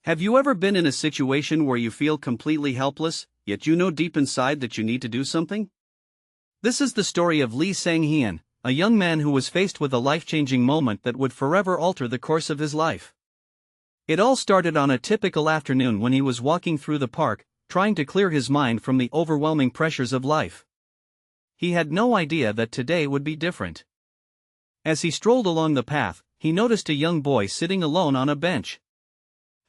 Have you ever been in a situation where you feel completely helpless, yet you know deep inside that you need to do something? This is the story of Lee Sang-heon, a young man who was faced with a life-changing moment that would forever alter the course of his life. It all started on a typical afternoon when he was walking through the park, trying to clear his mind from the overwhelming pressures of life. He had no idea that today would be different. As he strolled along the path, he noticed a young boy sitting alone on a bench.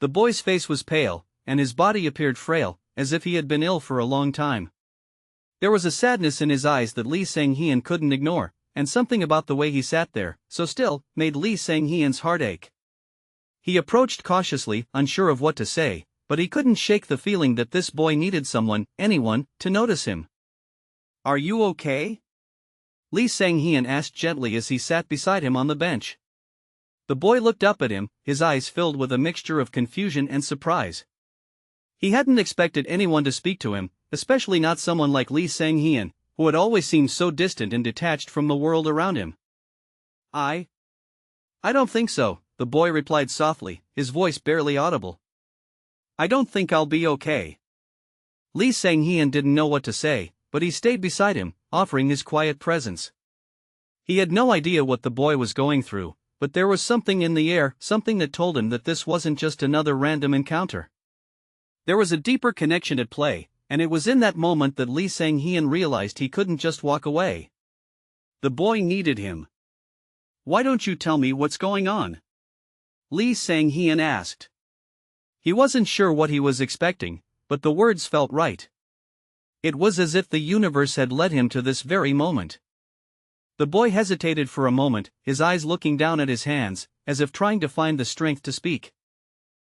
The boy's face was pale, and his body appeared frail, as if he had been ill for a long time. There was a sadness in his eyes that Lee Sang-heon couldn't ignore, and something about the way he sat there, so still, made Lee Sang-heon's heart ache. He approached cautiously, unsure of what to say, but he couldn't shake the feeling that this boy needed someone, anyone, to notice him. "Are you okay?" Lee Sang-heon asked gently as he sat beside him on the bench. The boy looked up at him, his eyes filled with a mixture of confusion and surprise. He hadn't expected anyone to speak to him, especially not someone like Lee Sang-heon, who had always seemed so distant and detached from the world around him. I don't think so," the boy replied softly, his voice barely audible. "I don't think I'll be okay." Lee Sang-heon didn't know what to say, but he stayed beside him, offering his quiet presence. He had no idea what the boy was going through, but there was something in the air, something that told him that this wasn't just another random encounter. There was a deeper connection at play, and it was in that moment that Lee Sang-heon realized he couldn't just walk away. The boy needed him. "Why don't you tell me what's going on?" Lee Sang-heon asked. He wasn't sure what he was expecting, but the words felt right. It was as if the universe had led him to this very moment. The boy hesitated for a moment, his eyes looking down at his hands, as if trying to find the strength to speak.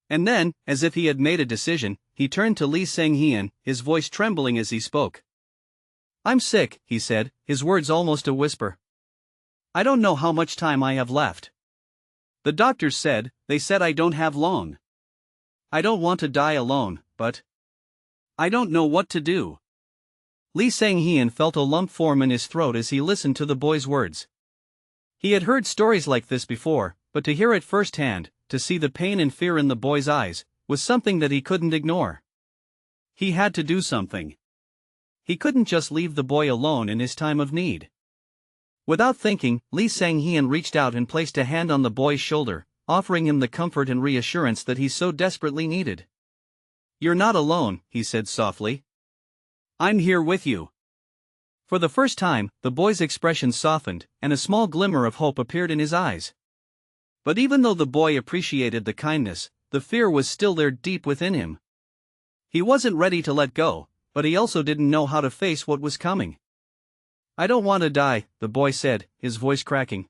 And then, as if he had made a decision, he turned to Lee Sang-heon, his voice trembling as he spoke. "I'm sick," he said, his words almost a whisper. "I don't know how much time I have left. The doctors said, they said I don't have long. I don't want to die alone, but I don't know what to do." Lee Sang-heon felt a lump form in his throat as he listened to the boy's words. He had heard stories like this before, but to hear it firsthand, to see the pain and fear in the boy's eyes, was something that he couldn't ignore. He had to do something. He couldn't just leave the boy alone in his time of need. Without thinking, Lee Sang-heon reached out and placed a hand on the boy's shoulder, offering him the comfort and reassurance that he so desperately needed. "You're not alone," he said softly. "I'm here with you." For the first time, the boy's expression softened, and a small glimmer of hope appeared in his eyes. But even though the boy appreciated the kindness, the fear was still there deep within him. He wasn't ready to let go, but he also didn't know how to face what was coming. "I don't want to die," the boy said, his voice cracking.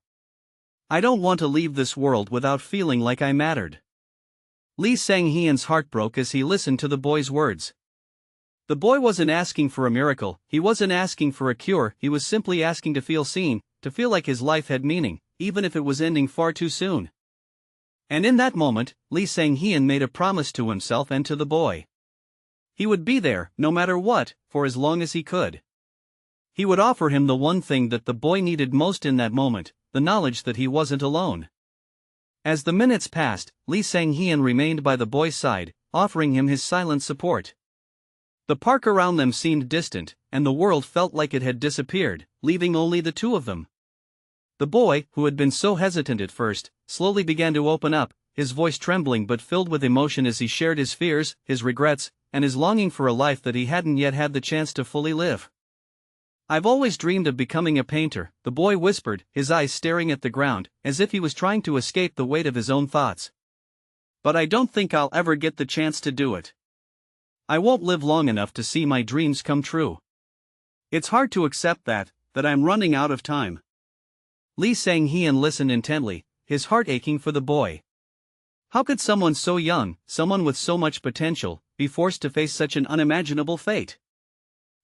"I don't want to leave this world without feeling like I mattered." Lee Sang-heon's heart broke as he listened to the boy's words. The boy wasn't asking for a miracle, he wasn't asking for a cure, he was simply asking to feel seen, to feel like his life had meaning, even if it was ending far too soon. And in that moment, Lee Sang-heon made a promise to himself and to the boy. He would be there, no matter what, for as long as he could. He would offer him the one thing that the boy needed most in that moment, the knowledge that he wasn't alone. As the minutes passed, Lee Sang-heon remained by the boy's side, offering him his silent support. The park around them seemed distant, and the world felt like it had disappeared, leaving only the two of them. The boy, who had been so hesitant at first, slowly began to open up, his voice trembling but filled with emotion as he shared his fears, his regrets, and his longing for a life that he hadn't yet had the chance to fully live. "I've always dreamed of becoming a painter," the boy whispered, his eyes staring at the ground, as if he was trying to escape the weight of his own thoughts. "But I don't think I'll ever get the chance to do it. I won't live long enough to see my dreams come true. It's hard to accept that I'm running out of time." Lee Sang-heon listened intently, his heart aching for the boy. How could someone so young, someone with so much potential, be forced to face such an unimaginable fate?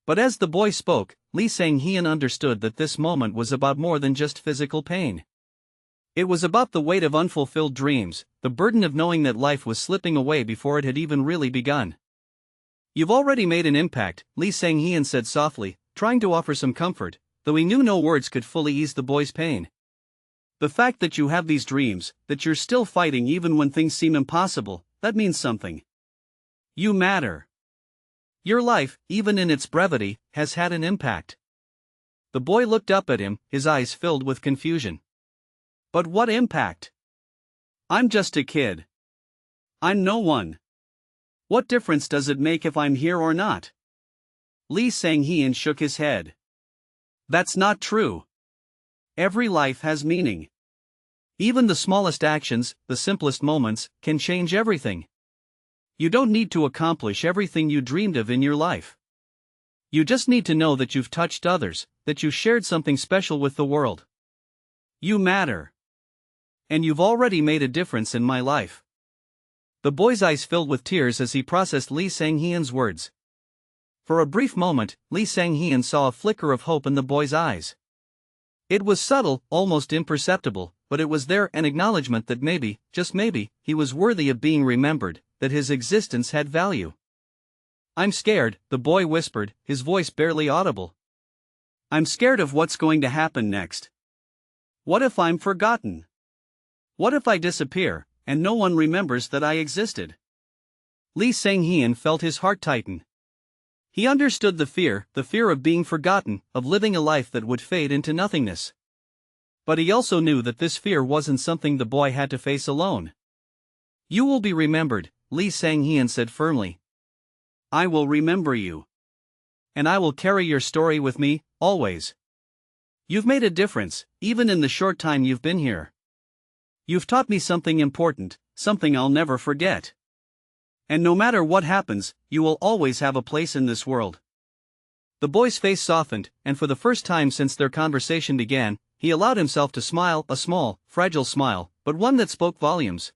But as the boy spoke, Lee Sang-heon understood that this moment was about more than just physical pain. It was about the weight of unfulfilled dreams, the burden of knowing that life was slipping away before it had even really begun. "You've already made an impact," Lee Sang-heon said softly, trying to offer some comfort, though he knew no words could fully ease the boy's pain. "The fact that you have these dreams, that you're still fighting even when things seem impossible, that means something. You matter. Your life, even in its brevity, has had an impact. The boy looked up at him, his eyes filled with confusion. But what impact? I'm just a kid. I'm no one. What difference does it make if I'm here or not? Lee Sang-heon shook his head. That's not true. Every life has meaning. Even the smallest actions, the simplest moments, can change everything. You don't need to accomplish everything you dreamed of in your life. You just need to know that you've touched others, that you shared something special with the world. You matter. And you've already made a difference in my life. The boy's eyes filled with tears as he processed Lee Sang-heon's words. For a brief moment, Lee Sang-heon saw a flicker of hope in the boy's eyes. It was subtle, almost imperceptible, but it was there, an acknowledgement that maybe, just maybe, he was worthy of being remembered, that his existence had value. I'm scared, the boy whispered, his voice barely audible. I'm scared of what's going to happen next. What if I'm forgotten? What if I disappear, and no one remembers that I existed? Lee Sang-heon felt his heart tighten. He understood the fear of being forgotten, of living a life that would fade into nothingness. But he also knew that this fear wasn't something the boy had to face alone. You will be remembered, Lee Sang-heon said firmly. I will remember you. And I will carry your story with me, always. You've made a difference, even in the short time you've been here. You've taught me something important, something I'll never forget. And no matter what happens, you will always have a place in this world. The boy's face softened, and for the first time since their conversation began, he allowed himself to smile, a small, fragile smile, but one that spoke volumes.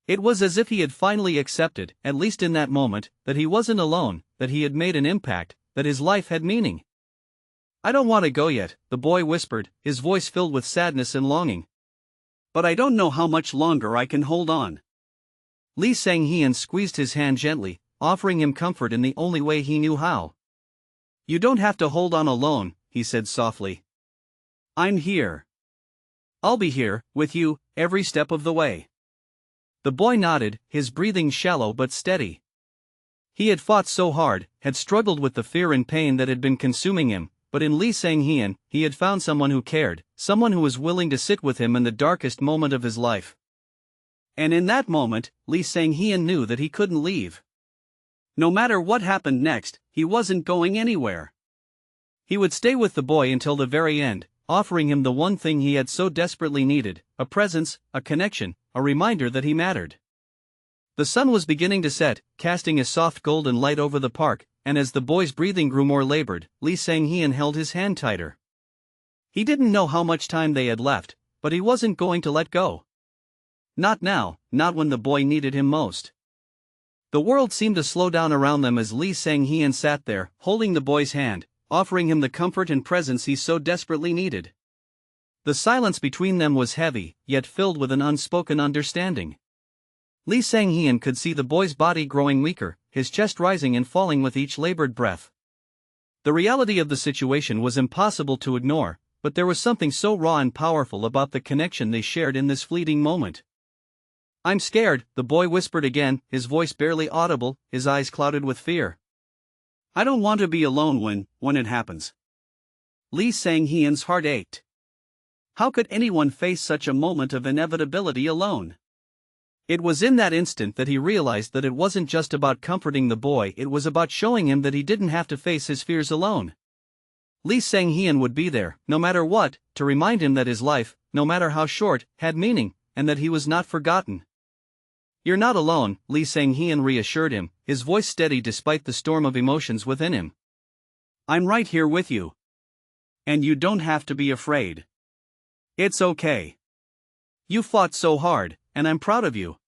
It was as if he had finally accepted, at least in that moment, that he wasn't alone, that he had made an impact, that his life had meaning. I don't want to go yet, the boy whispered, his voice filled with sadness and longing. But I don't know how much longer I can hold on. Lee Sang-heon squeezed his hand gently, offering him comfort in the only way he knew how. You don't have to hold on alone, he said softly. I'm here. I'll be here, with you, every step of the way. The boy nodded, his breathing shallow but steady. He had fought so hard, had struggled with the fear and pain that had been consuming him, but in Lee Sang-heon, he had found someone who cared, someone who was willing to sit with him in the darkest moment of his life. And in that moment, Lee Sang-heon knew that he couldn't leave. No matter what happened next, he wasn't going anywhere. He would stay with the boy until the very end, offering him the one thing he had so desperately needed, a presence, a connection, a reminder that he mattered. The sun was beginning to set, casting a soft golden light over the park, and as the boy's breathing grew more labored, Lee Sang-heon held his hand tighter. He didn't know how much time they had left, but he wasn't going to let go. Not now, not when the boy needed him most. The world seemed to slow down around them as Lee Sang-heon sat there, holding the boy's hand, offering him the comfort and presence he so desperately needed. The silence between them was heavy, yet filled with an unspoken understanding. Lee Sang-heon could see the boy's body growing weaker, his chest rising and falling with each labored breath. The reality of the situation was impossible to ignore, but there was something so raw and powerful about the connection they shared in this fleeting moment. I'm scared, the boy whispered again, his voice barely audible, his eyes clouded with fear. I don't want to be alone when it happens. Lee Sang-heon's heart ached. How could anyone face such a moment of inevitability alone? It was in that instant that he realized that it wasn't just about comforting the boy, it was about showing him that he didn't have to face his fears alone. Lee Sang-heon would be there, no matter what, to remind him that his life, no matter how short, had meaning, and that he was not forgotten. You're not alone, Lee Sang-heon reassured him, his voice steady despite the storm of emotions within him. I'm right here with you. And you don't have to be afraid. It's okay. You fought so hard, and I'm proud of you.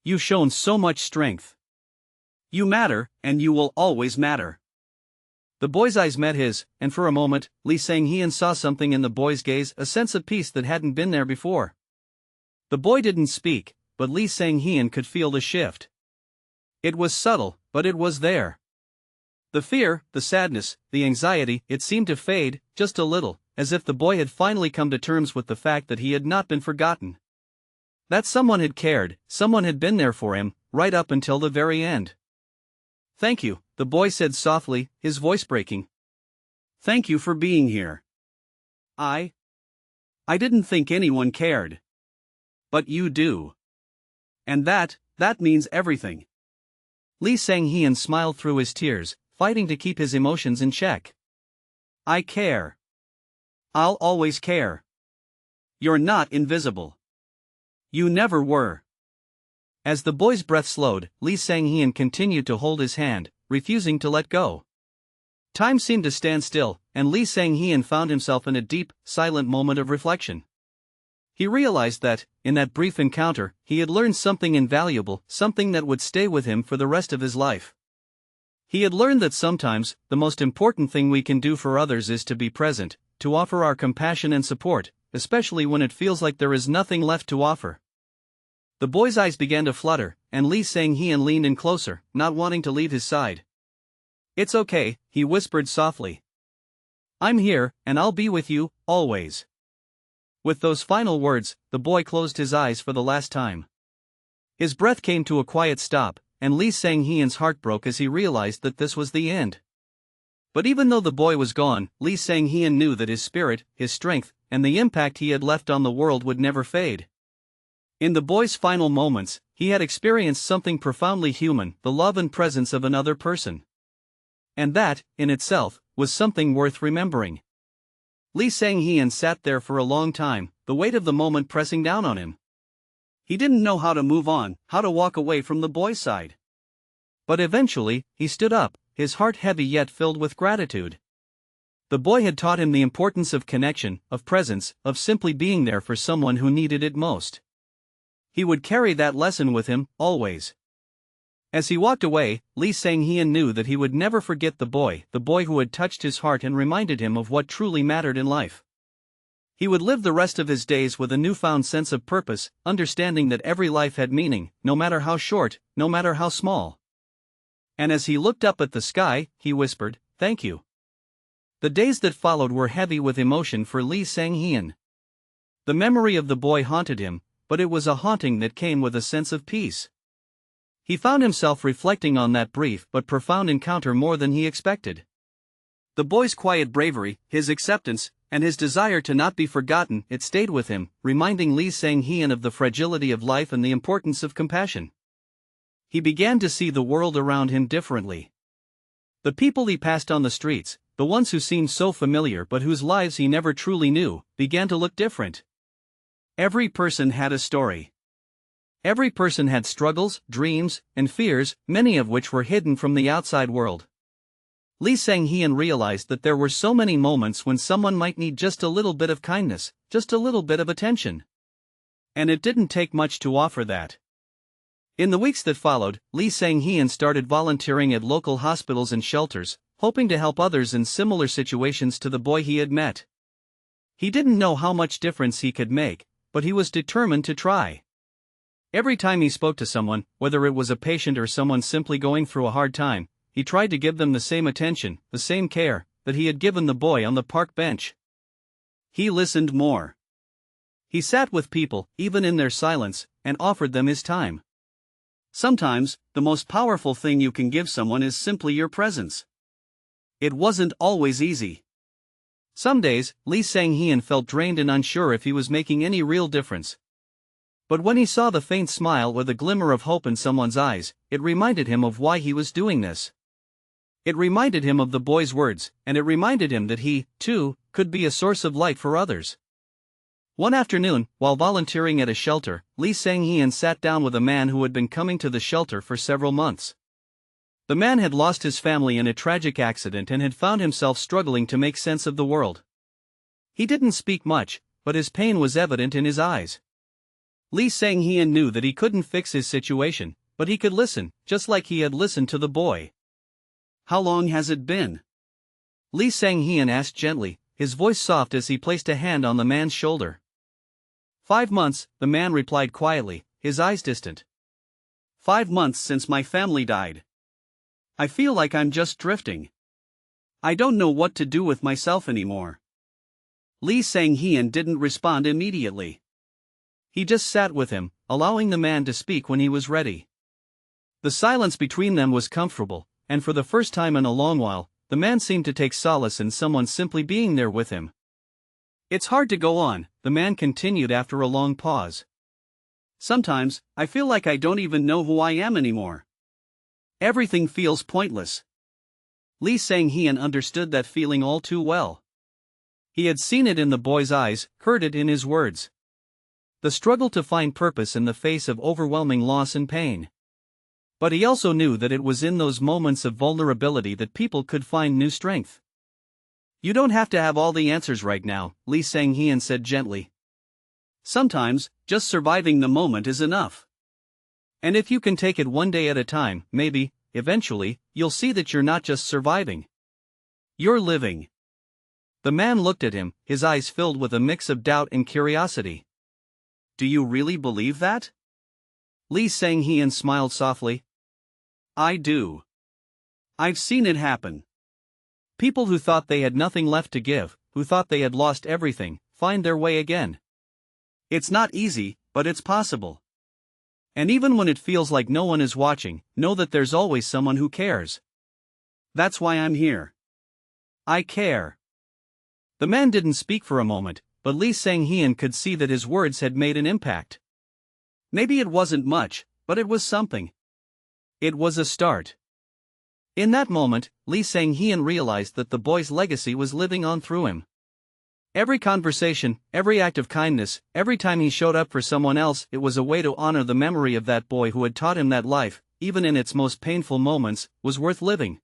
You've shown so much strength. You matter, and you will always matter. The boy's eyes met his, and for a moment, Lee Sang-heon saw something in the boy's gaze, a sense of peace that hadn't been there before. The boy didn't speak, but Lee Sang-heon could feel the shift. It was subtle, but it was there. The fear, the sadness, the anxiety, it seemed to fade, just a little, as if the boy had finally come to terms with the fact that he had not been forgotten. That someone had cared, someone had been there for him, right up until the very end. "Thank you," the boy said softly, his voice breaking. "Thank you for being here. I didn't think anyone cared. But you do. And that means everything." Lee Sang-hyun smiled through his tears, fighting to keep his emotions in check. "I care. I'll always care. You're not invisible. You never were." As the boy's breath slowed, Lee Sang-hyun continued to hold his hand, refusing to let go. Time seemed to stand still, and Lee Sang-hyun found himself in a deep, silent moment of reflection. He realized that, in that brief encounter, he had learned something invaluable, something that would stay with him for the rest of his life. He had learned that sometimes, the most important thing we can do for others is to be present, to offer our compassion and support, especially when it feels like there is nothing left to offer. The boy's eyes began to flutter, and Lee Sang-hyun leaned in closer, not wanting to leave his side. "It's okay," he whispered softly. "I'm here, and I'll be with you, always." With those final words, the boy closed his eyes for the last time. His breath came to a quiet stop, and Lee Sang-hyun's heart broke as he realized that this was the end. But even though the boy was gone, Lee Sang-hyun knew that his spirit, his strength, and the impact he had left on the world would never fade. In the boy's final moments, he had experienced something profoundly human, the love and presence of another person. And that, in itself, was something worth remembering. Lee Sang-hyun sat there for a long time, the weight of the moment pressing down on him. He didn't know how to move on, how to walk away from the boy's side. But eventually, he stood up, his heart heavy yet filled with gratitude. The boy had taught him the importance of connection, of presence, of simply being there for someone who needed it most. He would carry that lesson with him, always. As he walked away, Lee Sang-hyun knew that he would never forget the boy who had touched his heart and reminded him of what truly mattered in life. He would live the rest of his days with a newfound sense of purpose, understanding that every life had meaning, no matter how short, no matter how small. And as he looked up at the sky, he whispered, "Thank you." The days that followed were heavy with emotion for Lee Sang-hyun. The memory of the boy haunted him, but it was a haunting that came with a sense of peace. He found himself reflecting on that brief but profound encounter more than he expected. The boy's quiet bravery, his acceptance, and his desire to not be forgotten, it stayed with him, reminding Lee Sang-hyun of the fragility of life and the importance of compassion. He began to see the world around him differently. The people he passed on the streets, the ones who seemed so familiar but whose lives he never truly knew, began to look different. Every person had a story. Every person had struggles, dreams, and fears, many of which were hidden from the outside world. Lee Sang-hyun realized that there were so many moments when someone might need just a little bit of kindness, just a little bit of attention. And it didn't take much to offer that. In the weeks that followed, Lee Sang-hyun started volunteering at local hospitals and shelters, hoping to help others in similar situations to the boy he had met. He didn't know how much difference he could make, but he was determined to try. Every time he spoke to someone, whether it was a patient or someone simply going through a hard time, he tried to give them the same attention, the same care, that he had given the boy on the park bench. He listened more. He sat with people, even in their silence, and offered them his time. Sometimes, the most powerful thing you can give someone is simply your presence. It wasn't always easy. Some days, Lee Sang-hyun felt drained and unsure if he was making any real difference. But when he saw the faint smile or the glimmer of hope in someone's eyes, it reminded him of why he was doing this. It reminded him of the boy's words, and it reminded him that he, too, could be a source of light for others. One afternoon, while volunteering at a shelter, Lee Sang-hyun sat down with a man who had been coming to the shelter for several months. The man had lost his family in a tragic accident and had found himself struggling to make sense of the world. He didn't speak much, but his pain was evident in his eyes. Lee Sang-hyun knew that he couldn't fix his situation, but he could listen, just like he had listened to the boy. "How long has it been?" Lee Sang-hyun asked gently, his voice soft as he placed a hand on the man's shoulder. 5 months, the man replied quietly, his eyes distant. 5 months since my family died. I feel like I'm just drifting. I don't know what to do with myself anymore." Lee Sang-hyun didn't respond immediately. He just sat with him, allowing the man to speak when he was ready. The silence between them was comfortable, and for the first time in a long while, the man seemed to take solace in someone simply being there with him. It's hard to go on, the man continued after a long pause. Sometimes, I feel like I don't even know who I am anymore. Everything feels pointless. Lee Sang-hyun understood that feeling all too well. He had seen it in the boy's eyes, heard it in his words. The struggle to find purpose in the face of overwhelming loss and pain. But he also knew that it was in those moments of vulnerability that people could find new strength. You don't have to have all the answers right now, Lee Sang-hyun said gently. Sometimes, just surviving the moment is enough. And if you can take it one day at a time, maybe, eventually, you'll see that you're not just surviving. You're living. The man looked at him, his eyes filled with a mix of doubt and curiosity. Do you really believe that? Lee Sang-hyun smiled softly. I do. I've seen it happen. People who thought they had nothing left to give, who thought they had lost everything, find their way again. It's not easy, but it's possible. And even when it feels like no one is watching, know that there's always someone who cares. That's why I'm here. I care. The man didn't speak for a moment, but Lee Sang-hyun could see that his words had made an impact. Maybe it wasn't much, but it was something. It was a start. In that moment, Lee Sang-hyun realized that the boy's legacy was living on through him. Every conversation, every act of kindness, every time he showed up for someone else, it was a way to honor the memory of that boy who had taught him that life, even in its most painful moments, was worth living.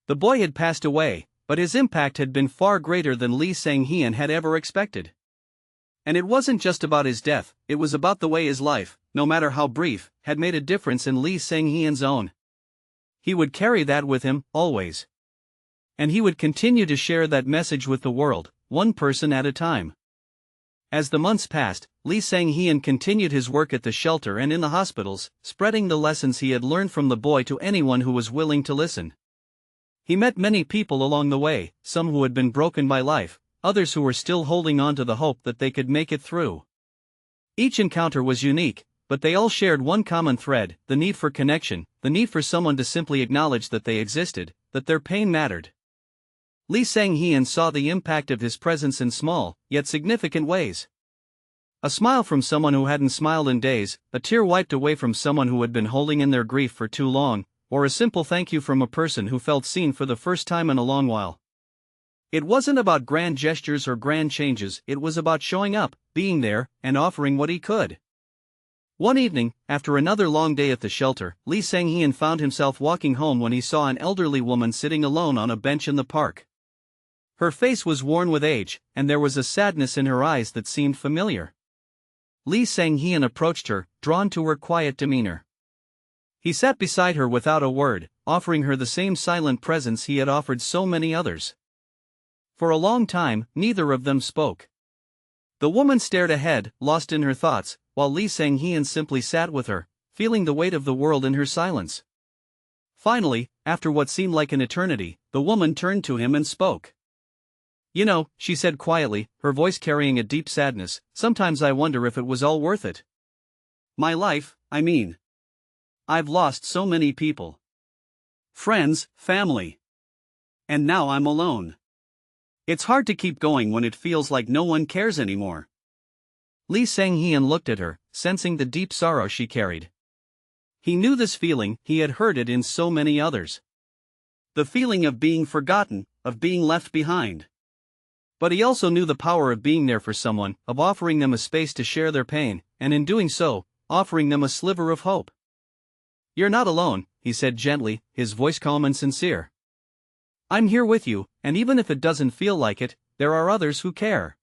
The boy had passed away, but his impact had been far greater than Lee Sang-hyun had ever expected. And it wasn't just about his death, it was about the way his life, no matter how brief, had made a difference in Lee Sang-hyun's own. He would carry that with him, always. And he would continue to share that message with the world, one person at a time. As the months passed, Lee Sang-hyun continued his work at the shelter and in the hospitals, spreading the lessons he had learned from the boy to anyone who was willing to listen. He met many people along the way, some who had been broken by life, others who were still holding on to the hope that they could make it through. Each encounter was unique, but they all shared one common thread: the need for connection, the need for someone to simply acknowledge that they existed, that their pain mattered. Lee Sang-hyun saw the impact of his presence in small, yet significant ways. A smile from someone who hadn't smiled in days, a tear wiped away from someone who had been holding in their grief for too long, or a simple thank you from a person who felt seen for the first time in a long while. It wasn't about grand gestures or grand changes, it was about showing up, being there, and offering what he could. One evening, after another long day at the shelter, Lee Sang-hyun found himself walking home when he saw an elderly woman sitting alone on a bench in the park. Her face was worn with age, and there was a sadness in her eyes that seemed familiar. Lee Sang-hyun approached her, drawn to her quiet demeanor. He sat beside her without a word, offering her the same silent presence he had offered so many others. For a long time, neither of them spoke. The woman stared ahead, lost in her thoughts, while Lee Sang-hyun simply sat with her, feeling the weight of the world in her silence. Finally, after what seemed like an eternity, the woman turned to him and spoke. You know, she said quietly, her voice carrying a deep sadness, sometimes I wonder if it was all worth it. My life, I mean. I've lost so many people. Friends, family. And now I'm alone. It's hard to keep going when it feels like no one cares anymore. Lee Sang-hyun looked at her, sensing the deep sorrow she carried. He knew this feeling, he had heard it in so many others. The feeling of being forgotten, of being left behind. But he also knew the power of being there for someone, of offering them a space to share their pain, and in doing so, offering them a sliver of hope. You're not alone, he said gently, his voice calm and sincere. I'm here with you, and even if it doesn't feel like it, there are others who care.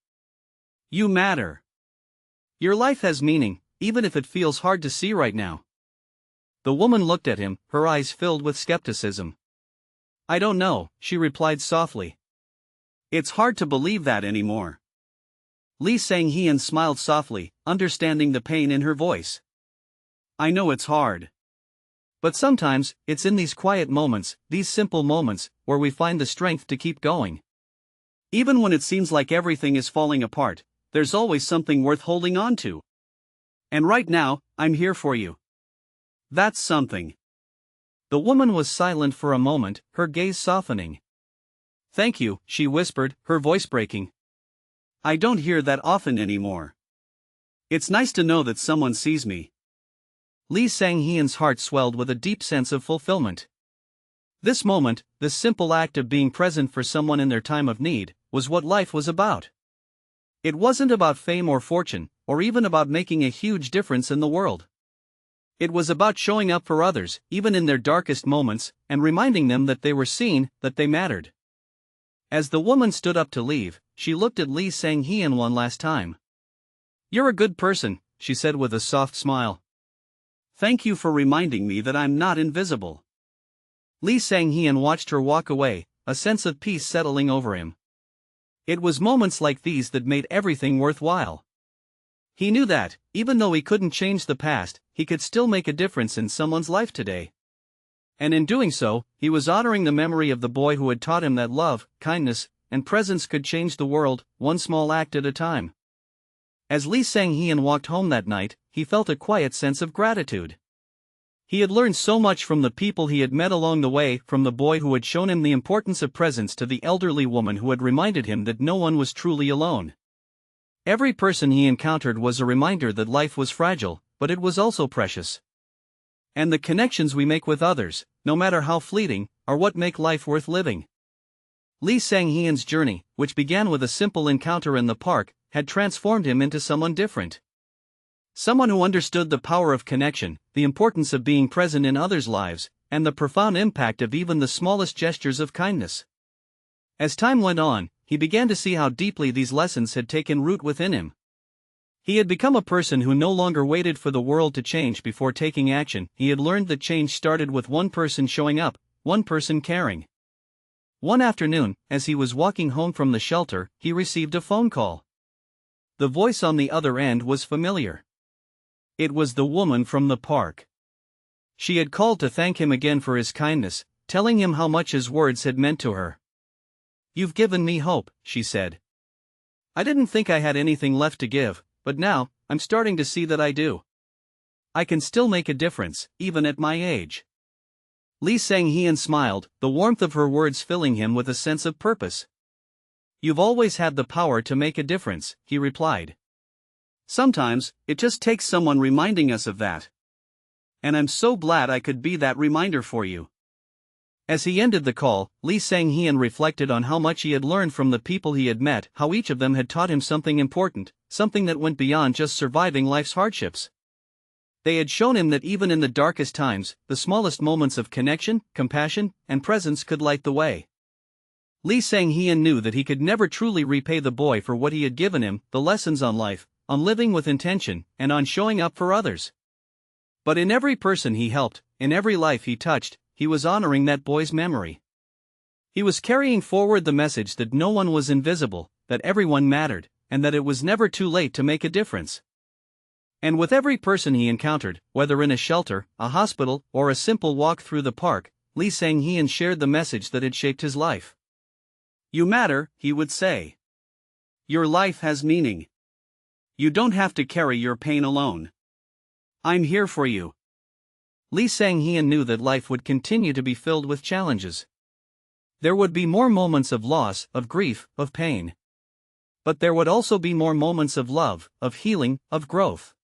You matter. Your life has meaning, even if it feels hard to see right now. The woman looked at him, her eyes filled with skepticism. I don't know, she replied softly. It's hard to believe that anymore. Lee Sang-hyun smiled softly, understanding the pain in her voice. I know it's hard. But sometimes, it's in these quiet moments, these simple moments, where we find the strength to keep going. Even when it seems like everything is falling apart, there's always something worth holding on to. And right now, I'm here for you. That's something. The woman was silent for a moment, her gaze softening. Thank you, she whispered, her voice breaking. I don't hear that often anymore. It's nice to know that someone sees me. Lee Sang-hyun's heart swelled with a deep sense of fulfillment. This moment, this simple act of being present for someone in their time of need, was what life was about. It wasn't about fame or fortune, or even about making a huge difference in the world. It was about showing up for others, even in their darkest moments, and reminding them that they were seen, that they mattered. As the woman stood up to leave, she looked at Lee Sang-hyun one last time. You're a good person, she said with a soft smile. Thank you for reminding me that I'm not invisible. Lee Sang-hyun watched her walk away, a sense of peace settling over him. It was moments like these that made everything worthwhile. He knew that, even though he couldn't change the past, he could still make a difference in someone's life today. And in doing so, he was honoring the memory of the boy who had taught him that love, kindness, and presence could change the world, one small act at a time. As Lee Sang-hyun walked home that night, he felt a quiet sense of gratitude. He had learned so much from the people he had met along the way, from the boy who had shown him the importance of presence to the elderly woman who had reminded him that no one was truly alone. Every person he encountered was a reminder that life was fragile, but it was also precious. And the connections we make with others, no matter how fleeting, are what make life worth living. Lee Sang-hyun's journey, which began with a simple encounter in the park, had transformed him into someone different. Someone who understood the power of connection, the importance of being present in others' lives, and the profound impact of even the smallest gestures of kindness. As time went on, he began to see how deeply these lessons had taken root within him. He had become a person who no longer waited for the world to change before taking action. He had learned that change started with one person showing up, one person caring. One afternoon, as he was walking home from the shelter, he received a phone call. The voice on the other end was familiar. It was the woman from the park. She had called to thank him again for his kindness, telling him how much his words had meant to her. You've given me hope, she said. I didn't think I had anything left to give, but now, I'm starting to see that I do. I can still make a difference, even at my age. Lee Sang-hyun smiled, the warmth of her words filling him with a sense of purpose. You've always had the power to make a difference, he replied. Sometimes, it just takes someone reminding us of that. And I'm so glad I could be that reminder for you. As he ended the call, Lee Sang-hyun reflected on how much he had learned from the people he had met, how each of them had taught him something important, something that went beyond just surviving life's hardships. They had shown him that even in the darkest times, the smallest moments of connection, compassion, and presence could light the way. Lee Sang-hyun knew that he could never truly repay the boy for what he had given him, the lessons on life, on living with intention, and on showing up for others. But in every person he helped, in every life he touched, he was honoring that boy's memory. He was carrying forward the message that no one was invisible, that everyone mattered, and that it was never too late to make a difference. And with every person he encountered, whether in a shelter, a hospital, or a simple walk through the park, Lee Sang-hyun shared the message that had shaped his life. You matter, he would say. Your life has meaning. You don't have to carry your pain alone. I'm here for you. Lee Sang-hyun knew that life would continue to be filled with challenges. There would be more moments of loss, of grief, of pain. But there would also be more moments of love, of healing, of growth.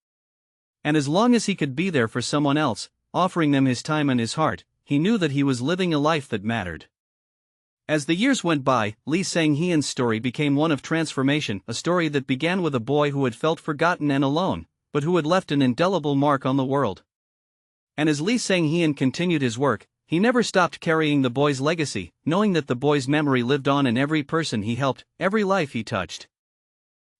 And as long as he could be there for someone else, offering them his time and his heart, he knew that he was living a life that mattered. As the years went by, Lee Sang-hyun's story became one of transformation, a story that began with a boy who had felt forgotten and alone, but who had left an indelible mark on the world. And as Lee Sang-hyun continued his work, he never stopped carrying the boy's legacy, knowing that the boy's memory lived on in every person he helped, every life he touched.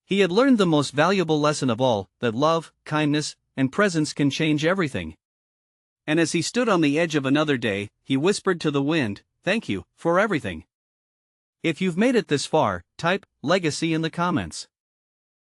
He had learned the most valuable lesson of all, that love, kindness, and presence can change everything. And as he stood on the edge of another day, he whispered to the wind, "Thank you, for everything." If you've made it this far, type "legacy" in the comments.